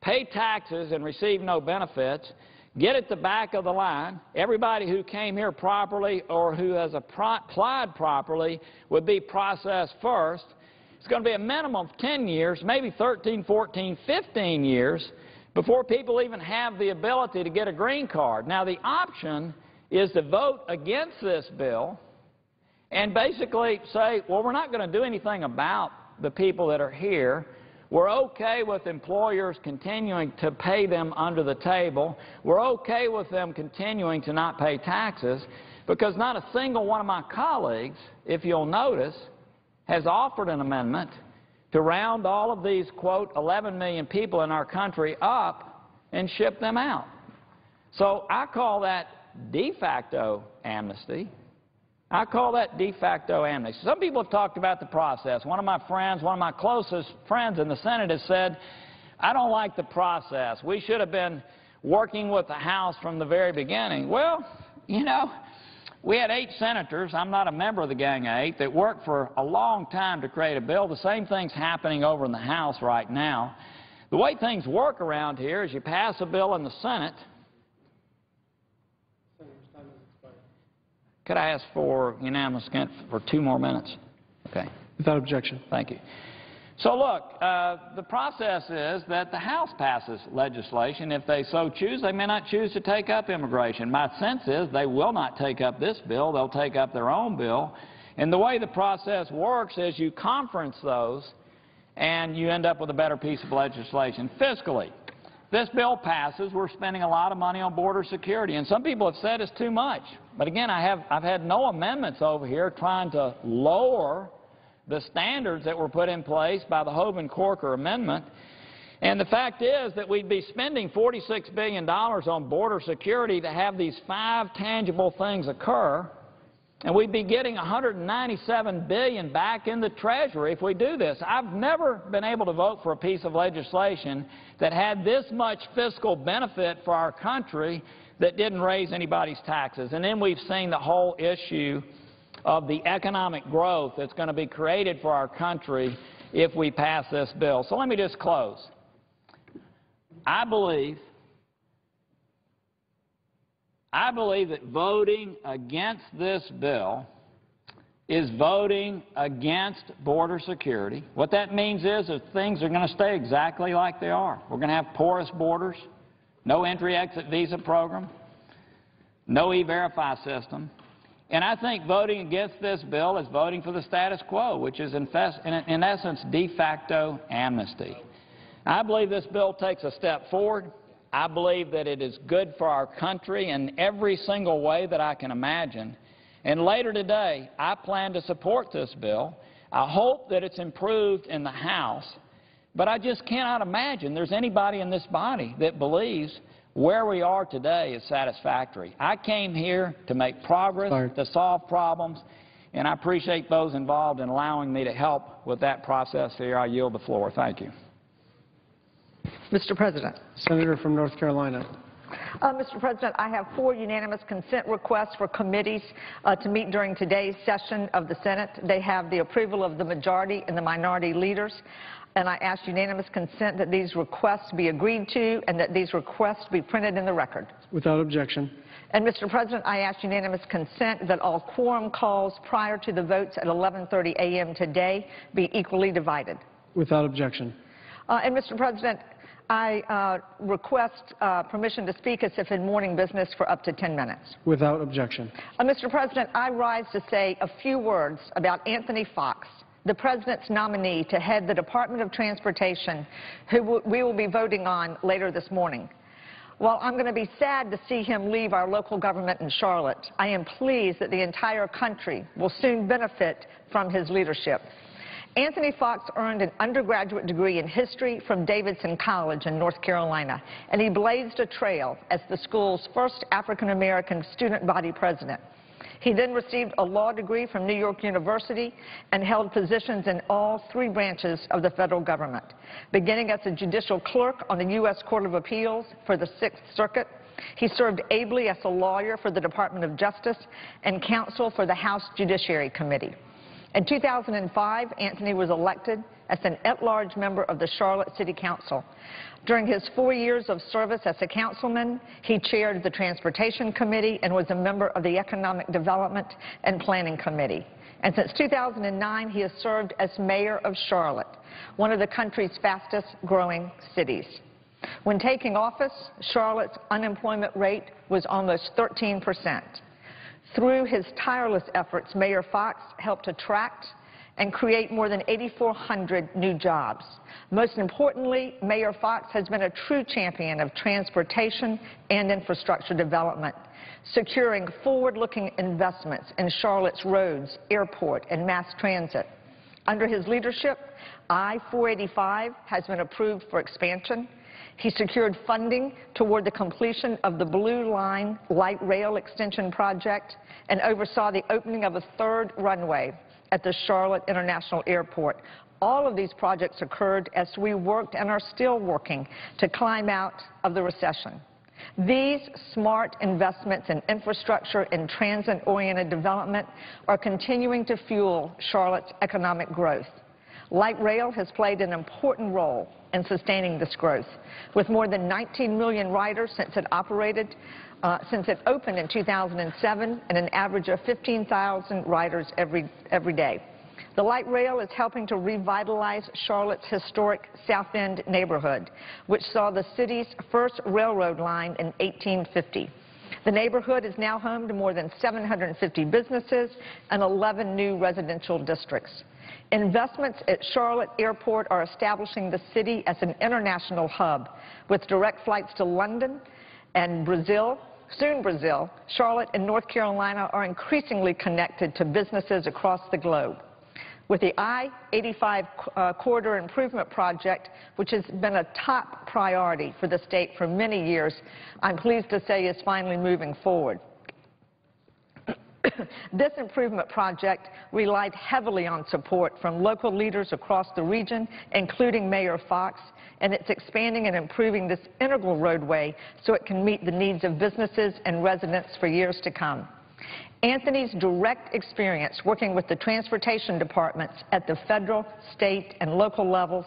pay taxes and receive no benefits, get at the back of the line. Everybody who came here properly or who has applied properly would be processed first. It's going to be a minimum of 10 years, maybe 13, 14, 15 years before people even have the ability to get a green card. Now, the option is to vote against this bill and basically say, well, we're not going to do anything about the people that are here. We're okay with employers continuing to pay them under the table. We're okay with them continuing to not pay taxes, because not a single one of my colleagues, if you'll notice, has offered an amendment to round all of these, quote, 11 million people in our country up and ship them out. So I call that de facto amnesty. I call that de facto amnesty. Some people have talked about the process. One of my friends, one of my closest friends in the Senate has said, I don't like the process. We should have been working with the House from the very beginning. Well, you know, we had 8 senators, I'm not a member of the Gang of 8, that worked for a long time to create a bill. The same thing's happening over in the House right now. The way things work around here is you pass a bill in the Senate. Could I ask for unanimous consent for 2 more minutes? Okay. Without objection. Thank you. So look, the process is that the House passes legislation. If they so choose, they may not choose to take up immigration. My sense is they will not take up this bill. They'll take up their own bill. And the way the process works is you conference those and you end up with a better piece of legislation. Fiscally, this bill passes, we're spending a lot of money on border security. And some people have said it's too much. But again, I've had no amendments over here trying to lower the standards that were put in place by the Hoeven-Corker Amendment. And the fact is that we'd be spending $46 billion on border security to have these 5 tangible things occur, and we'd be getting $197 billion back in the Treasury if we do this. I've never been able to vote for a piece of legislation that had this much fiscal benefit for our country that didn't raise anybody's taxes. And then we've seen the whole issue of the economic growth that's going to be created for our country if we pass this bill. So let me just close. I believe that voting against this bill is voting against border security. What that means is that things are going to stay exactly like they are. We're going to have porous borders, no entry-exit visa program, no E-Verify system. And I think voting against this bill is voting for the status quo, which is in essence de facto amnesty. I believe this bill takes a step forward. I believe that it is good for our country in every single way that I can imagine. And later today, I plan to support this bill. I hope that it's improved in the House. But I just cannot imagine there's anybody in this body that believes where we are today is satisfactory. I came here to make progress, to solve problems, and I appreciate those involved in allowing me to help with that process here. I yield the floor. Thank you. Mr. President. Senator from North Carolina. Mr. President, I have 4 unanimous consent requests for committees to meet during today's session of the Senate. They have the approval of the majority and the minority leaders, and I ask unanimous consent that these requests be agreed to and that these requests be printed in the record. Without objection. And, Mr. President, I ask unanimous consent that all quorum calls prior to the votes at 11:30 a.m. today be equally divided. Without objection. And, Mr. President, I request permission to speak as if in morning business for up to 10 minutes. Without objection. Mr. President, I rise to say a few words about Anthony Foxx, the President's nominee to head the Department of Transportation, who we will be voting on later this morning. While I'm going to be sad to see him leave our local government in Charlotte, I am pleased that the entire country will soon benefit from his leadership. Anthony Foxx earned an undergraduate degree in history from Davidson College in North Carolina, and he blazed a trail as the school's first African-American student body president. He then received a law degree from New York University and held positions in all 3 branches of the federal government, beginning as a judicial clerk on the U.S. Court of Appeals for the 6th Circuit. He served ably as a lawyer for the Department of Justice and counsel for the House Judiciary Committee. In 2005, Anthony was elected as an at-large member of the Charlotte City Council. During his 4 years of service as a councilman, he chaired the Transportation Committee and was a member of the Economic Development and Planning Committee. And since 2009, he has served as mayor of Charlotte, one of the country's fastest-growing cities. When taking office, Charlotte's unemployment rate was almost 13%. Through his tireless efforts, Mayor Foxx helped attract and create more than 8,400 new jobs. Most importantly, Mayor Foxx has been a true champion of transportation and infrastructure development, securing forward-looking investments in Charlotte's roads, airport, and mass transit. Under his leadership, I-485 has been approved for expansion. He secured funding toward the completion of the Blue Line light rail extension project and oversaw the opening of a 3rd runway at the Charlotte International Airport. All of these projects occurred as we worked and are still working to climb out of the recession. These smart investments in infrastructure and transit-oriented development are continuing to fuel Charlotte's economic growth. Light rail has played an important role in sustaining this growth, with more than 19 million riders since it opened in 2007 and an average of 15,000 riders every day. The light rail is helping to revitalize Charlotte's historic South End neighborhood, which saw the city's first railroad line in 1850. The neighborhood is now home to more than 750 businesses and 11 new residential districts. Investments at Charlotte Airport are establishing the city as an international hub with direct flights to London and Brazil. Soon Brazil, Charlotte and North Carolina are increasingly connected to businesses across the globe. With the I-85 Corridor Improvement Project, which has been a top priority for the state for many years, I'm pleased to say is finally moving forward. This improvement project relied heavily on support from local leaders across the region, including Mayor Foxx, and it's expanding and improving this integral roadway so it can meet the needs of businesses and residents for years to come. Anthony's direct experience working with the transportation departments at the federal, state, and local levels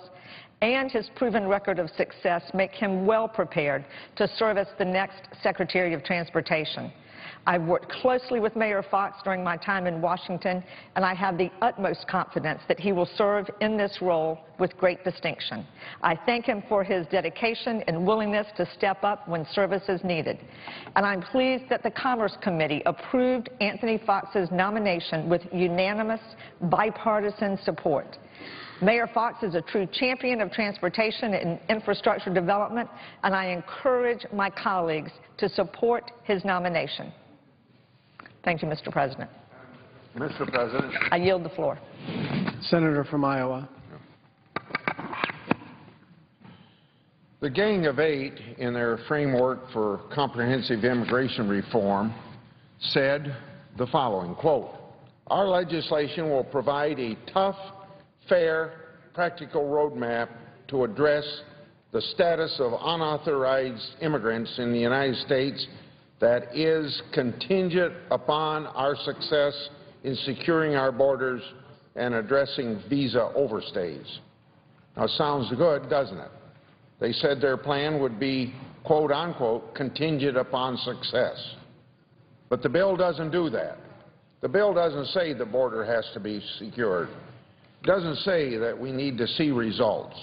and his proven record of success make him well prepared to serve as the next Secretary of Transportation. I've worked closely with Mayor Foxx during my time in Washington, and I have the utmost confidence that he will serve in this role with great distinction. I thank him for his dedication and willingness to step up when service is needed. And I'm pleased that the Commerce Committee approved Anthony Foxx's nomination with unanimous bipartisan support. Mayor Foxx is a true champion of transportation and infrastructure development, and I encourage my colleagues to support his nomination. Thank you, Mr. President. Mr. President. I yield the floor. Senator from Iowa. The Gang of Eight, in their framework for comprehensive immigration reform, said the following, quote, "Our legislation will provide a tough, fair, practical roadmap to address the status of unauthorized immigrants in the United States that is contingent upon our success in securing our borders and addressing visa overstays. Now, it sounds good, doesn't it? They said their plan would be, quote unquote, contingent upon success. But the bill doesn't do that. The bill doesn't say the border has to be secured. It doesn't say that we need to see results.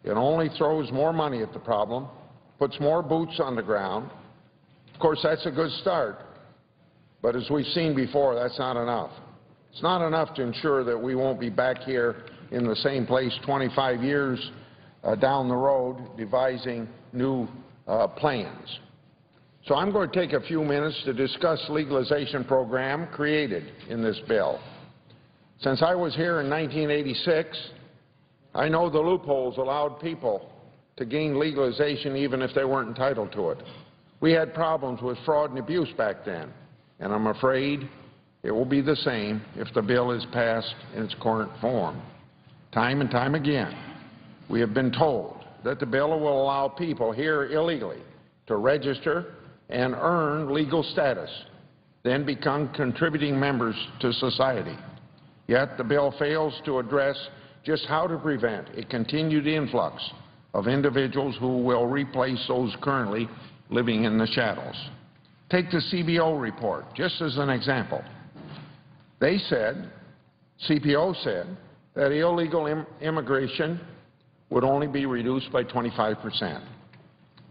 It only throws more money at the problem, puts more boots on the ground. Of course, that's a good start. But as we've seen before, that's not enough. It's not enough to ensure that we won't be back here in the same place 25 years down the road devising new plans. So I'm going to take a few minutes to discuss the legalization program created in this bill. Since I was here in 1986, I know the loopholes allowed people to gain legalization even if they weren't entitled to it. We had problems with fraud and abuse back then, and I'm afraid it will be the same if the bill is passed in its current form. Time and time again, we have been told that the bill will allow people here illegally to register and earn legal status, then become contributing members to society. Yet the bill fails to address just how to prevent a continued influx of individuals who will replace those currently living in the shadows. Take the CBO report, just as an example. They said, CPO said, that illegal immigration would only be reduced by 25%.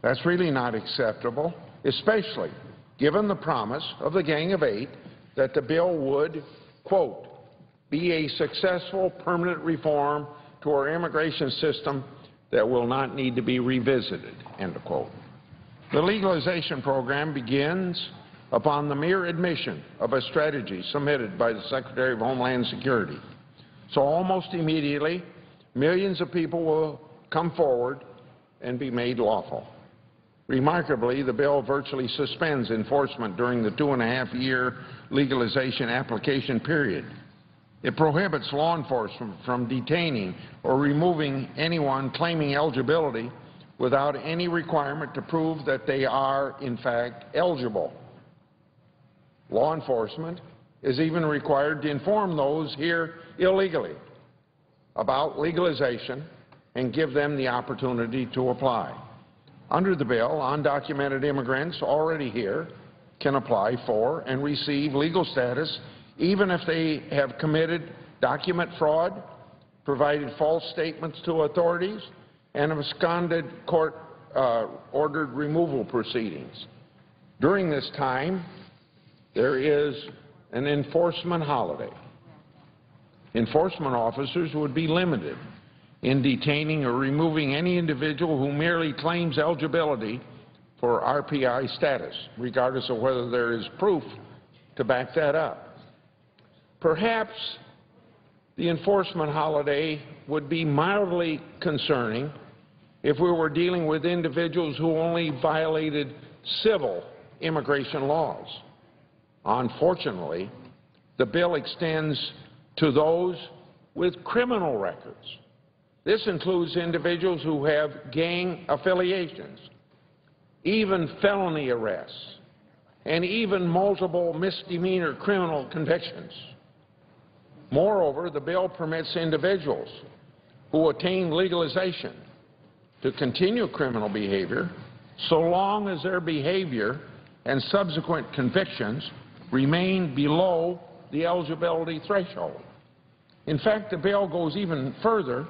That's really not acceptable, especially given the promise of the Gang of Eight that the bill would, quote, be a successful permanent reform to our immigration system that will not need to be revisited, end of quote. The legalization program begins upon the mere admission of a strategy submitted by the Secretary of Homeland Security. So almost immediately, millions of people will come forward and be made lawful. Remarkably, the bill virtually suspends enforcement during the 2.5-year legalization application period. It prohibits law enforcement from detaining or removing anyone claiming eligibility without any requirement to prove that they are, in fact, eligible. Law enforcement is even required to inform those here illegally about legalization and give them the opportunity to apply. Under the bill, undocumented immigrants already here can apply for and receive legal status even if they have committed document fraud, provided false statements to authorities, and have absconded court-ordered removal proceedings. During this time, there is an enforcement holiday. Enforcement officers would be limited in detaining or removing any individual who merely claims eligibility for RPI status, regardless of whether there is proof to back that up. Perhaps the enforcement holiday would be mildly concerning if we were dealing with individuals who only violated civil immigration laws. Unfortunately, the bill extends to those with criminal records. This includes individuals who have gang affiliations, even felony arrests, and even multiple misdemeanor criminal convictions. Moreover, the bill permits individuals who attain legalization to continue criminal behavior so long as their behavior and subsequent convictions remain below the eligibility threshold. In fact, the bill goes even further,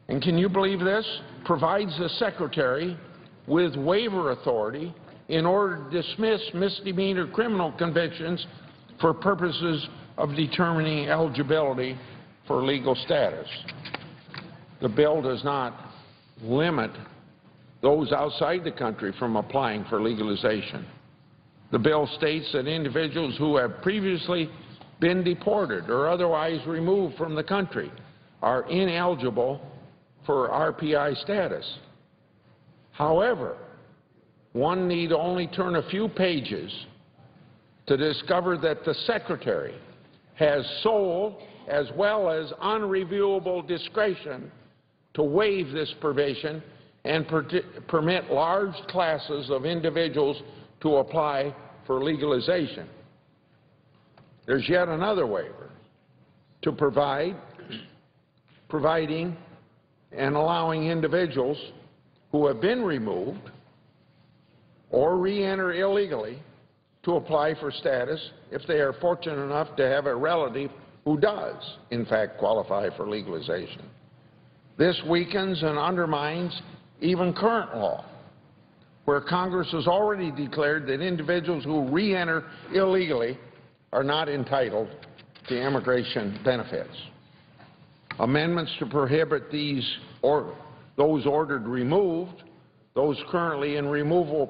and can you believe this? Provides the Secretary with waiver authority in order to dismiss misdemeanor criminal convictions for purposes of determining eligibility for legal status. The bill does not limit those outside the country from applying for legalization. The bill states that individuals who have previously been deported or otherwise removed from the country are ineligible for RPI status. However, one need only turn a few pages to discover that the Secretary has sole as well as unreviewable discretion to waive this provision and permit large classes of individuals to apply for legalization. There's yet another waiver to providing and allowing individuals who have been removed or re-enter illegally to apply for status if they are fortunate enough to have a relative who does, in fact, qualify for legalization. This weakens and undermines even current law, where Congress has already declared that individuals who re-enter illegally are not entitled to immigration benefits. Amendments to prohibit those ordered removed, those currently in removal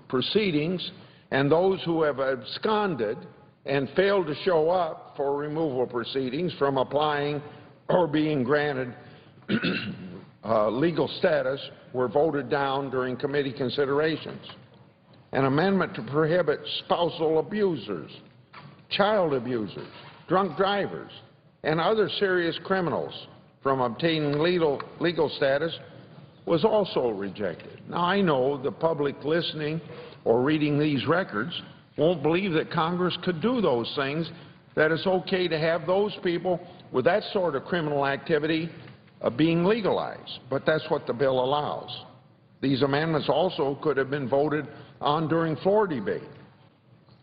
proceedings, and those who have absconded and failed to show up for removal proceedings from applying or being granted legal status were voted down during committee considerations. An amendment to prohibit spousal abusers, child abusers, drunk drivers, and other serious criminals from obtaining legal status was also rejected. Now, I know the public listening or reading these records won't believe that Congress could do those things, that it's okay to have those people with that sort of criminal activity being legalized, but that's what the bill allows. These amendments also could have been voted on during floor debate,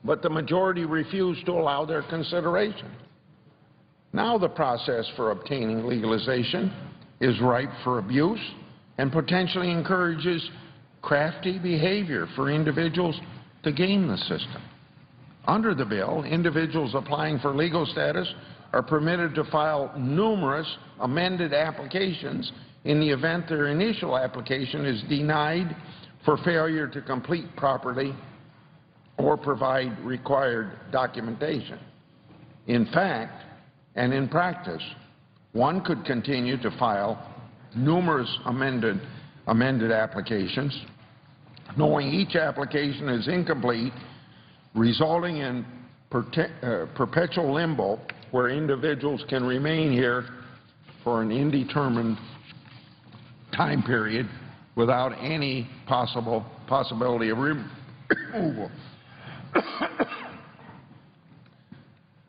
but the majority refused to allow their consideration. Now the process for obtaining legalization is ripe for abuse and potentially encourages crafty behavior for individuals to game the system. Under the bill, individuals applying for legal status are permitted to file numerous amended applications in the event their initial application is denied for failure to complete properly or provide required documentation. In fact, and in practice, one could continue to file numerous amended applications, knowing each application is incomplete, resulting in perpetual limbo where individuals can remain here for an indeterminate time period without any possibility of removal.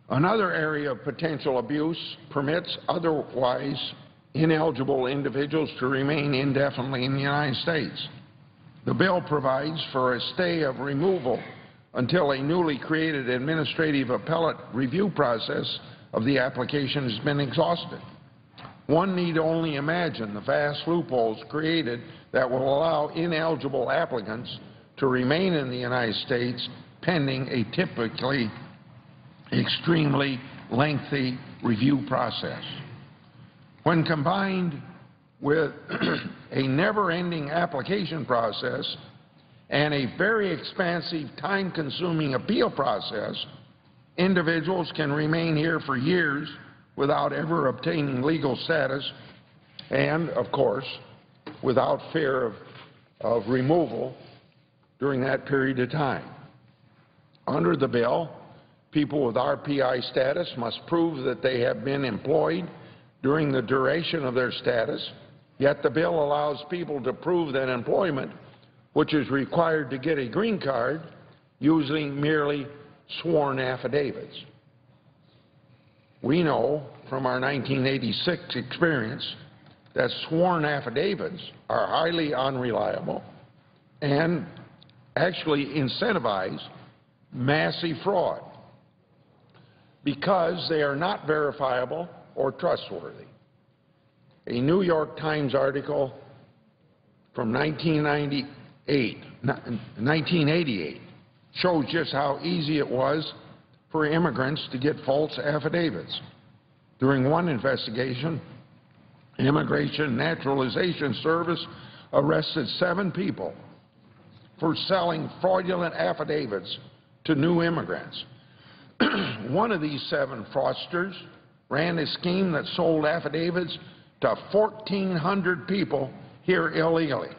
Another area of potential abuse permits otherwise ineligible individuals to remain indefinitely in the United States. The bill provides for a stay of removal until a newly created administrative appellate review process of the application has been exhausted. One need only imagine the vast loopholes created that will allow ineligible applicants to remain in the United States pending a typically extremely lengthy review process. When combined with a never-ending application process and a very expansive, time-consuming appeal process, individuals can remain here for years without ever obtaining legal status and, of course, without fear of removal during that period of time. Under the bill, people with RPI status must prove that they have been employed during the duration of their status, yet the bill allows people to prove that employment, which is required to get a green card, using merely sworn affidavits. We know from our 1986 experience that sworn affidavits are highly unreliable and actually incentivize massive fraud because they are not verifiable or trustworthy. A New York Times article from 1988 shows just how easy it was for immigrants to get false affidavits. During one investigation, Immigration and Naturalization Service arrested 7 people for selling fraudulent affidavits to new immigrants. One of these 7 fraudsters ran a scheme that sold affidavits to 1,400 people here illegally.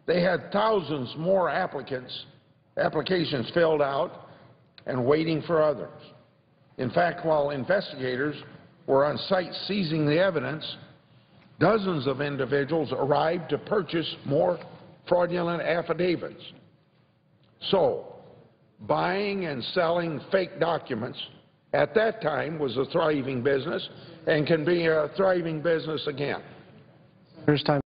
They had thousands more applications filled out and waiting for others. In fact, while investigators were on site seizing the evidence, dozens of individuals arrived to purchase more fraudulent affidavits. So, buying and selling fake documents at that time was a thriving business and can be a thriving business again. There's time.